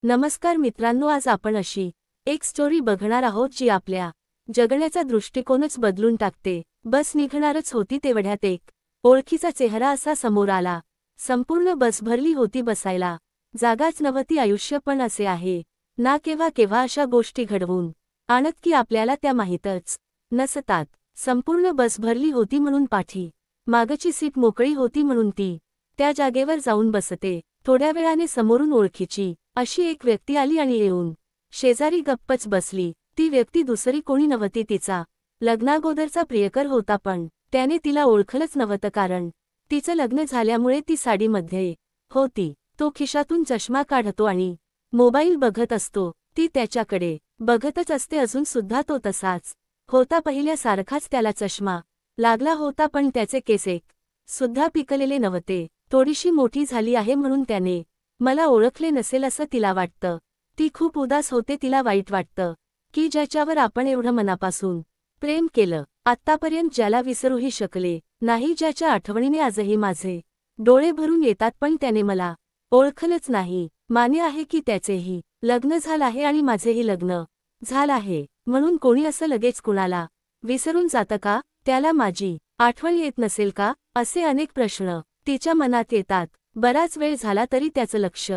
नमस्कार मित्रांनो, आज आपण अशी एक स्टोरी बघणार आहोत जी आपल्या जगण्याचा दृष्टिकोनच बदलून टाकते। बस निघणारच होती तेवढ्यात एक ओळखीचा चेहरा असा समोर आला। संपूर्ण बस भरली होती, बसायला जागाच नव्हती। आयुष्य पण असे आहे ना, केव्हा केव्हा अशा गोष्टी घडवून आणत की आपल्याला त्या माहीतच नसतात। संपूर्ण बस भरली होती म्हणून पाठी मागची सीट मोकळी होती म्हणून ती त्या जागेवर जाऊन बसते। थोड्या वेळाने समोरून ओळखीची अशी एक व्यक्ती आली आणि येऊन शेजारी गप्पच बसली। ती व्यक्ती दुसरी कोणी नव्हती, तिचा लग्नागोदरचा प्रियकर होता, पण त्याने तिला ओळखलंच नव्हतं, कारण तिचं लग्न झाल्यामुळे ती साडीमध्ये होती। तो खिशातून चष्मा काढतो आणि मोबाईल बघत असतो। ती त्याच्याकडे बघतच असते। अजून सुद्धा तो तसाच होता, पहिल्यासारखाच त्याला चष्मा लागला होता, पण त्याचे केस एक सुद्धा पिकलेले नव्हते। थोडीशी मोठी झाली आहे म्हणून त्याने मला ओळखले नसेल असं तिला वाटतं। ती खूप उदास होते। तिला वाईट वाटतं की ज्याच्यावर आपण एवढं मनापासून प्रेम केलं, आत्तापर्यंत ज्याला विसरूही शकले नाही, ज्याच्या आठवणीने आजही माझे डोळे भरून येतात, पण त्याने मला ओळखलंच नाही। मान्य आहे की त्याचेही लग्न झालं आहे आणि माझेही लग्न झालं आहे, म्हणून कोणी असं लगेच कुणाला विसरून जातं का? त्याला माझी आठवण येत नसेल का? असे अनेक प्रश्न तिच्या मनात येतात। बराच वेळ झाला तरी त्याचं लक्ष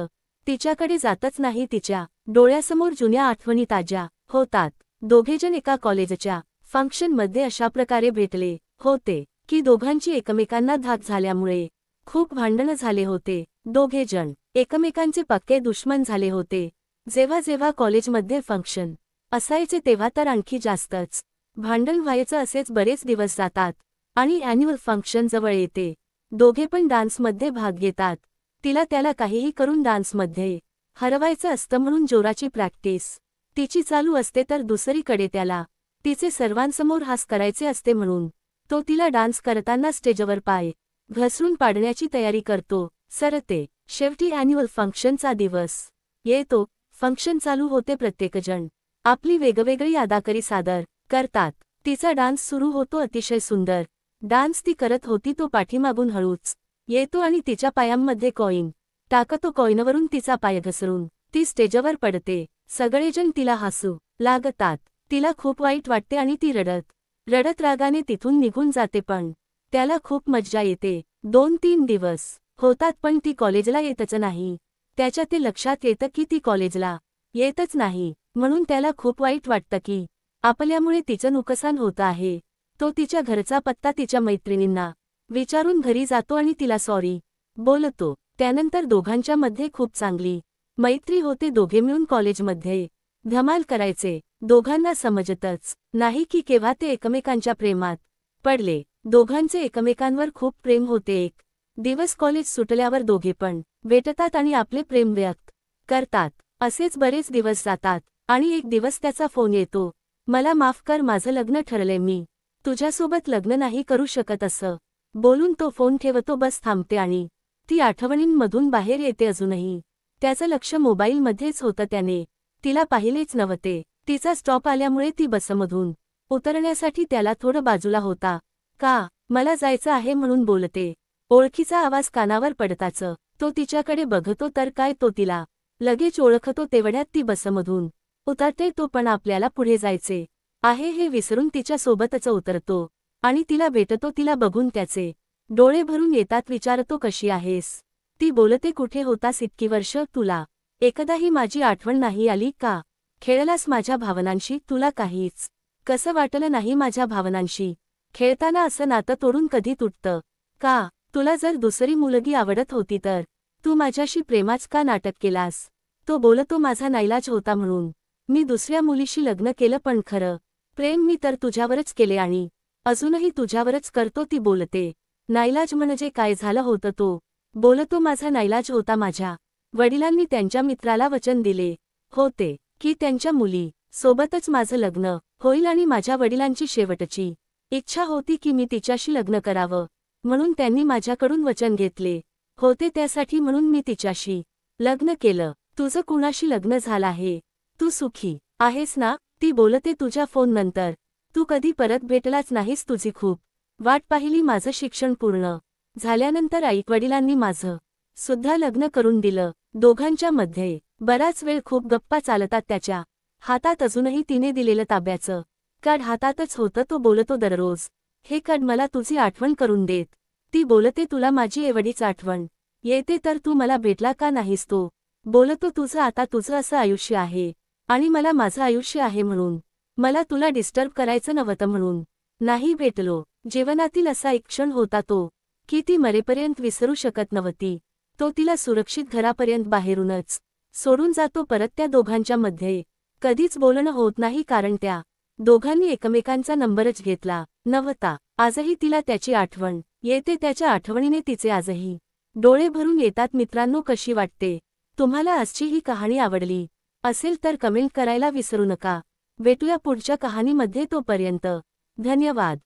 तिच्याकडे जातच नाही। तिच्या डोळ्यासमोर जुन्या आठवणी ताज्या होतात। दोघेजण एका कॉलेजच्या फंक्शनमध्ये अशा प्रकारे भेटले होते की दोघांची एकमेकांना धाक झाल्यामुळे खूप भांडणं झाले होते। दोघेजण एकमेकांचे पक्के दुश्मन झाले होते। जेव्हा जेव्हा कॉलेजमध्ये फंक्शन असायचे तेव्हा तर आणखी जास्तच भांडण व्हायचं। असेच बरेच दिवस जातात आणि ॲन्युअल फंक्शन जवळ येते। दोघे पण डान्समध्ये भाग घेतात। तिला त्याला काहीही करून डान्समध्ये हरवायचं असतं, म्हणून जोराची प्रॅक्टिस तिची चालू असते, तर दुसरीकडे त्याला तिचे सर्वांसमोर हास करायचे असते, म्हणून तो तिला डान्स करताना स्टेजवर पाय घसरून पाडण्याची तयारी करतो। सरते शेवटी ॲन्युअल फंक्शनचा दिवस येतो। फंक्शन चालू होते। प्रत्येकजण आपली वेगवेगळी अदाकारी सादर करतात। तिचा डान्स सुरू होतो। अतिशय सुंदर डान्स ती करत होती। तो पाठीमागून हळूच येतो आणि तिच्या पायांमध्ये कॉईन टाकतो। कॉईनवरून तिचा पाय घसरून ती स्टेजवर पडते। सगळेजण तिला हसू लागतात। तिला खूप वाईट वाटते आणि ती रडत रडत रागाने तिथून निघून जाते, पण त्याला खूप मज्जा येते। 2-3 दिवस होतात, पण ती कॉलेजला येतच नाही। त्याच्या ते लक्षात येतं की ती कॉलेजला येतच नाही, म्हणून त्याला खूप वाईट वाटतं की आपल्यामुळे तिचं नुकसान होतं आहे। तो तिच्या घरचा पत्ता तिच्या मैत्रिणींना विचारून घरी जातो आणि तिला सॉरी बोलतो। त्यानंतर दोघांच्या मध्ये खूप चांगली मैत्री होते। दोघे मिळून कॉलेजमध्ये धमाल करायचे। दोघांना समजतच नाही की केव्हा ते एकमेकांच्या प्रेमात पडले। दोघांचे एकमेकांवर खूप प्रेम होते। एक दिवस कॉलेज सुटल्यावर दोघे पण भेटतात आणि आपले प्रेम व्यक्त करतात। असेच बरेच दिवस जातात आणि एक दिवस त्याचा फोन येतो, मला माफ कर, माझं लग्न ठरलंय, मी तुझ्यासोबत लग्न नाही करू शकत असं बोलून तो फोन ठेवतो। बस थांबते आणि ती आठवणींमधून बाहेर येते। अजूनही त्याचं लक्ष मोबाईलमध्येच होतं। त्याने तिला पाहिलेच नव्हते। तिचा स्टॉप आल्यामुळे ती बसमधून उतरण्यासाठी त्याला थोडं बाजूला होता। का? मला जायचं आहे म्हणून बोलते। ओळखीचा आवाज कानावर पडताच तो तिच्याकडे बघतो, तर काय तो तिला लगेच ओळखतो। तेवढ्यात ती बसमधून उतरते। तो पण आपल्याला पुढे जायचे आहे हे विसरून तिच्या सोबतच उतरतो आणि तिला भेटतो। तिला बघून त्याचे डोळे भरून येतात। विचारतो, कशी आहेस? ती बोलते, कुठे होतास इतकी वर्ष? तुला एकदाही माझी आठवण नाही आली का? खेळलास माझ्या भावनांशी? तुला काहीच कसं वाटलं नाही माझ्या भावनांशी? खेळताना असं नातं तोडून कधी तुटतं का? तुला जर दुसरी मुलगी आवडत होती तर तू माझ्याशी प्रेमाच का नाटक केलास? तो बोलतो, माझा नाईलाज होता म्हणून मी दुसऱ्या मुलीशी लग्न केलं, पण खरं प्रेम मी तर तुझ्यावरच केले आणि अजूनही तुझ्यावरच करतो। ती बोलते, नाईलाज म्हणजे काय झालं होतं? तो बोलतो, माझा नाईलाज होता, माझ्या वडिलांनी त्यांच्या मित्राला वचन दिले होते की त्यांच्या मुली सोबतच माझं लग्न होईल आणि माझ्या वडिलांची शेवटची इच्छा होती की मी तिच्याशी लग्न करावं, म्हणून त्यांनी माझ्याकडून वचन घेतले होते त्यासाठी, म्हणून मी तिच्याशी लग्न केलं। तुझं कुणाशी लग्न झालं आहे? तू सुखी आहेस ना? ती बोलते, तुझ्या फोन नंतर तू कधी परत भेटलाच नाहीस, तुझी खूप वाट पाहिली। माझं शिक्षण पूर्ण झाल्यानंतर आईवडिलांनी माझं सुद्धा लग्न करून दिलं। दोघांच्या मध्ये बराच वेळ खूप गप्पा चालतात त्याच्या. हातात अजूनही तिने दिलेलं ताब्याचं कार्ड हातातच होतं. तो बोलतो दररोज, हे कार्ड मला तुझी आठवण करून देत. ती बोलते, तुला माझी एवढीच आठवण येते तर तू मला भेटला का नाहीस. तो बोलतो, तुझं आता तुझं असं आयुष्य आहे आणि मला माझं आयुष्य आहे म्हणून. मला तुला डिस्टर्ब करायचं नव्हतं म्हणून नाही भेटलो. जीवनातील असा एक क्षण होता तो की ती मरेपर्यंत विसरू शकत नव्हती. तो तिला सुरक्षित घरापर्यंत बाहेरूनच सोडून जातो. परत त्या दोघांच्या मध्ये कधीच बोलणं होत नाही, कारण त्या दोघांनी एकमेकांचा नंबरच घेतला नव्हता. आजही तिला त्याची आठवण येते. त्याच्या आठवणीने तिचे आजही डोळे भरून येतात. मित्रांनो, कशी वाटते तुम्हाला आजची ही कहाणी? आवडली असेल तर कमेंट करायला विसरू नका. भेटूया पुढच्या कहाणीमध्ये. तोपर्यंत धन्यवाद.